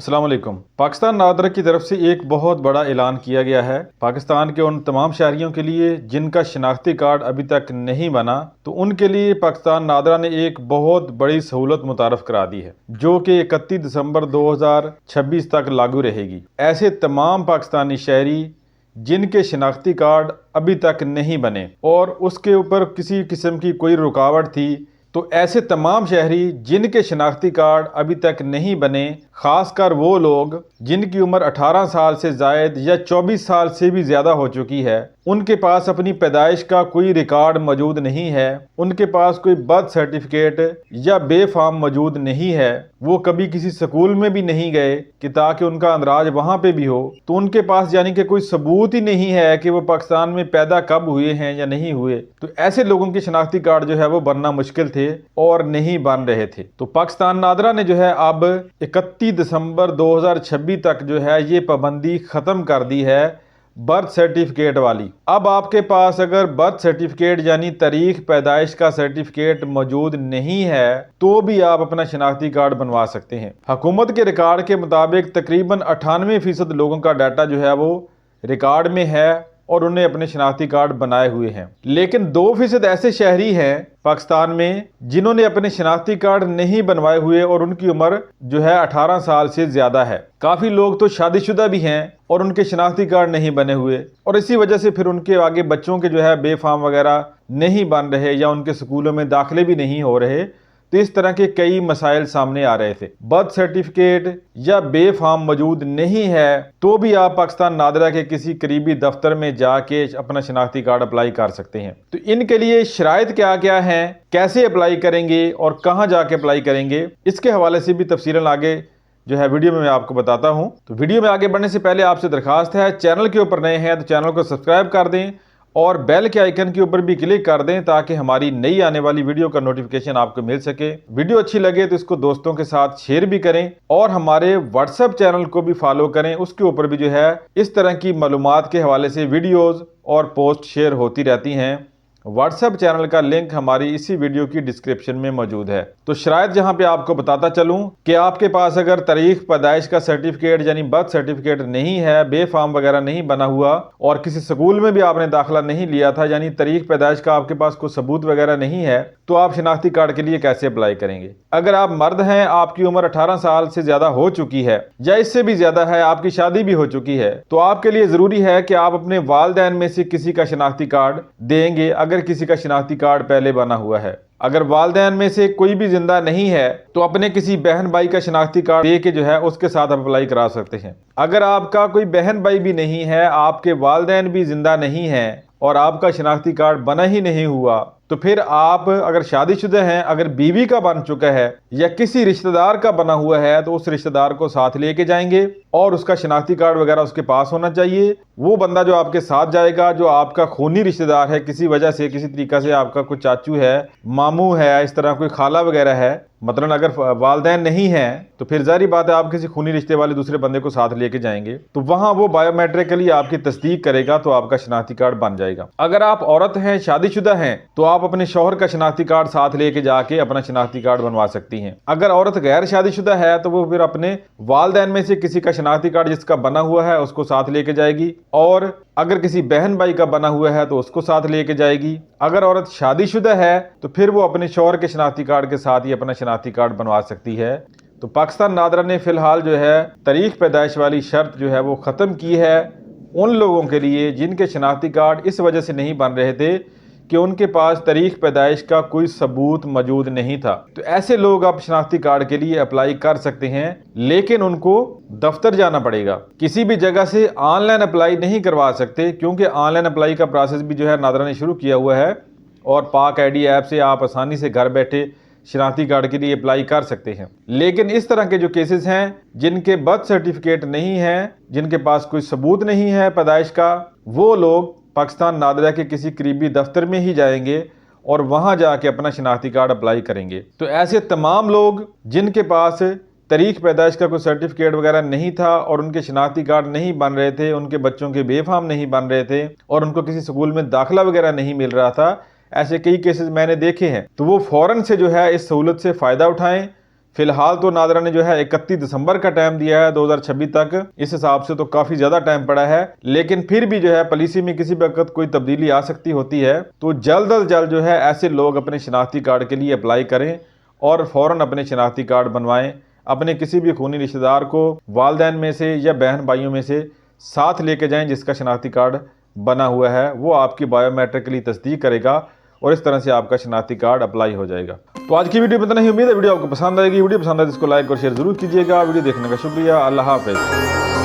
अस्सलाम वालेकुम। पाकिस्तान नादरा की तरफ से एक बहुत बड़ा ऐलान किया गया है पाकिस्तान के उन तमाम शहरियों के लिए जिनका शनाख्ती कार्ड अभी तक नहीं बना, तो उनके लिए पाकिस्तान नादरा ने एक बहुत बड़ी सहूलत मुतारफ़ करा दी है जो कि 31 दिसंबर 2026 तक लागू रहेगी। ऐसे तमाम पाकिस्तानी शहरी जिनके शनाख्ती कार्ड अभी तक नहीं बने और उसके ऊपर किसी किस्म की कोई रुकावट थी, तो ऐसे तमाम शहरी जिनके शनाख्ती कार्ड अभी तक नहीं बने, खासकर वो लोग जिनकी उम्र 18 साल से जायद या 24 साल से भी ज़्यादा हो चुकी है, उनके पास अपनी पैदाइश का कोई रिकॉर्ड मौजूद नहीं है, उनके पास कोई बर्थ सर्टिफिकेट या बे-फार्म मौजूद नहीं है, वो कभी किसी स्कूल में भी नहीं गए कि ताकि उनका अंदराज वहाँ पे भी हो, तो उनके पास यानी कि कोई सबूत ही नहीं है कि वो पाकिस्तान में पैदा कब हुए हैं या नहीं हुए, तो ऐसे लोगों के शनाख्ती कार्ड जो है वो बनना मुश्किल थे और नहीं बन रहे थे। तो पाकिस्तान नादरा ने जो है अब 31 दिसंबर 2026 तक जो है ये पाबंदी ख़त्म कर दी है बर्थ सर्टिफिकेट वाली। अब आपके पास अगर बर्थ सर्टिफिकेट यानी तारीख पैदाइश का सर्टिफिकेट मौजूद नहीं है तो भी आप अपना शनाख्ती कार्ड बनवा सकते हैं। हुकूमत के रिकॉर्ड के मुताबिक तकरीबन 98% लोगों का डाटा जो है वो रिकॉर्ड में है और उन्हें अपने शनाख्ती कार्ड बनाए हुए हैं, लेकिन 2% ऐसे शहरी हैं पाकिस्तान में जिन्होंने अपने शनाख्ती कार्ड नहीं बनवाए हुए और उनकी उम्र जो है 18 साल से ज़्यादा है। काफ़ी लोग तो शादीशुदा भी हैं और उनके शनाख्ती कार्ड नहीं बने हुए और इसी वजह से फिर उनके आगे बच्चों के जो है बे-फार्म वगैरह नहीं बन रहे या उनके स्कूलों में दाखिले भी नहीं हो रहे। तो इस तरह के कई मसाइल सामने आ रहे थे। बर्थ सर्टिफिकेट या बे-फार्म मौजूद नहीं है तो भी आप पाकिस्तान नादरा के किसी करीबी दफ्तर में जाके अपना शनाख्ती कार्ड अप्लाई कर सकते हैं। तो इनके लिए शराइत क्या क्या हैं, कैसे अप्लाई करेंगे और कहाँ जाके अप्लाई करेंगे, इसके हवाले से भी तफसीलन आगे जो है वीडियो में मैं आपको बताता हूँ। तो वीडियो में आगे बढ़ने से पहले आपसे दरखास्त है, चैनल के ऊपर नए हैं तो चैनल को सब्सक्राइब कर दें और बेल के आइकन के ऊपर भी क्लिक कर दें ताकि हमारी नई आने वाली वीडियो का नोटिफिकेशन आपको मिल सके। वीडियो अच्छी लगे तो इसको दोस्तों के साथ शेयर भी करें और हमारे व्हाट्सएप चैनल को भी फॉलो करें, उसके ऊपर भी जो है इस तरह की मालूमात के हवाले से वीडियोज़ और पोस्ट शेयर होती रहती हैं। व्हाट्सएप चैनल का लिंक हमारी इसी वीडियो की डिस्क्रिप्शन में मौजूद है। तो शायद जहां पे आपको बताता चलूं कि आपके पास अगर तारीख पैदाइश का सर्टिफिकेट यानी बर्थ सर्टिफिकेट नहीं है, बे-फार्म वगैरह नहीं बना हुआ और किसी स्कूल में भी आपने दाखिला नहीं लिया था यानी तारीख पैदाइश का आपके पास कोई सबूत वगैरह नहीं है, तो आप शनाख्ती कार्ड के लिए कैसे अप्लाई करेंगे। अगर आप मर्द हैं, आपकी उम्र 18 साल से ज्यादा हो चुकी है या इससे भी ज्यादा है, आपकी शादी भी हो चुकी है, तो आपके लिए जरूरी है कि आप अपने वालिदैन में से किसी का शनाख्ती कार्ड देंगे अगर किसी का शनाख्ती कार्ड पहले बना हुआ है। अगर वालिदैन में से कोई भी जिंदा नहीं है तो अपने किसी बहन भाई का शनाख्ती कार्ड दे के जो है उसके साथ आप अप्लाई करा सकते हैं। अगर आपका कोई बहन भाई भी नहीं है, आपके वालिदैन भी जिंदा नहीं है और आपका शनाख्ती कार्ड बना ही नहीं हुआ, तो फिर आप अगर शादीशुदा हैं, अगर बीवी का बन चुका है या किसी रिश्तेदार का बना हुआ है तो उस रिश्तेदार को साथ लेके जाएंगे और उसका शनाख्ती कार्ड वगैरह उसके पास होना चाहिए। वो बंदा जो आपके साथ जाएगा जो आपका खूनी रिश्तेदार है, किसी वजह से किसी तरीका से आपका कोई चाचू है, मामू है, इस तरह कोई खाला वगैरह है, मतलब अगर वालिदैन नहीं है तो फिर जारी बात है आप किसी खूनी रिश्ते वाले दूसरे बंदे को साथ लेके जाएंगे तो वहां वो बायोमेट्रिकली आपकी तस्दीक करेगा तो आपका शनाख्ती कार्ड बन जाएगा। अगर आप औरत हैं, शादीशुदा हैं, तो आप अपने शौहर का शनाख्ती कार्ड साथ लेके जाके अपना शनाख्ती कार्ड बनवा सकती हैं। अगर औरत गैर शादीशुदा है तो वो फिर अपने वालिदैन में से किसी का शनाख्ती कार्ड जिसका बना हुआ है उसको साथ लेके जाएगी और अगर किसी बहन भाई का बना हुआ है तो उसको साथ लेके जाएगी। अगर औरत शादीशुदा है तो फिर वो अपने शौहर के शनाख्ती कार्ड के साथ ही अपना शनाख्ती कार्ड बनवा सकती है। तो पाकिस्तान नादरा ने फिलहाल जो है तारीख पैदाइश वाली शर्त जो है वो ख़त्म की है उन लोगों के लिए जिनके शनाख्ती कार्ड इस वजह से नहीं बन रहे थे कि उनके पास तारीख पैदाइश का कोई सबूत मौजूद नहीं था। तो ऐसे लोग अब शनाख्ती कार्ड के लिए अप्लाई कर सकते हैं, लेकिन उनको दफ्तर जाना पड़ेगा। किसी भी जगह से ऑनलाइन अप्लाई नहीं करवा सकते क्योंकि ऑनलाइन अप्लाई का प्रोसेस भी जो है नादरा ने शुरू किया हुआ है और पाक आईडी ऐप से आप आसानी से घर बैठे शनाख्ती कार्ड के लिए अप्लाई कर सकते हैं। लेकिन इस तरह के जो केसेस हैं जिनके बर्थ सर्टिफिकेट नहीं है, जिनके पास कोई सबूत नहीं है पैदाइश का, वो लोग पाकिस्तान नादरा के किसी करीबी दफ्तर में ही जाएंगे और वहां जाके अपना शनाख्ती कार्ड अप्लाई करेंगे। तो ऐसे तमाम लोग जिनके पास तारीख पैदाइश का कोई सर्टिफिकेट वगैरह नहीं था और उनके शनाख्ती कार्ड नहीं बन रहे थे, उनके बच्चों के बे-फार्म नहीं बन रहे थे और उनको किसी स्कूल में दाखिला वगैरह नहीं मिल रहा था, ऐसे कई केसेस मैंने देखे हैं, तो वो फौरन से जो है इस सहूलत से फ़ायदा उठाएं, फिलहाल तो नादरा ने जो है 31 दिसंबर का टाइम दिया है 2026 तक। इस हिसाब से तो काफी ज्यादा टाइम पड़ा है, लेकिन फिर भी जो है पॉलिसी में किसी भी वक्त कोई तब्दीली आ सकती होती है। तो जल्द अज जल्द जो है ऐसे लोग अपने शनाख्ती कार्ड के लिए अप्लाई करें और फौरन अपने शनाख्ती कार्ड बनवाएं। अपने किसी भी खूनी रिश्तेदार को वालिदैन में से या बहन भाइयों में से साथ लेके जाएं जिसका शनाख्ती कार्ड बना हुआ है। वो आपकी बायोमेट्रिकली तस्दीक करेगा और इस तरह से आपका शनाख्ती कार्ड अप्लाई हो जाएगा। तो आज की वीडियो में इतना ही। उम्मीद है वीडियो आपको पसंद आएगी। वीडियो पसंद आए तो इसको लाइक और शेयर जरूर कीजिएगा। वीडियो देखने का शुक्रिया। अल्लाह हाफिज़।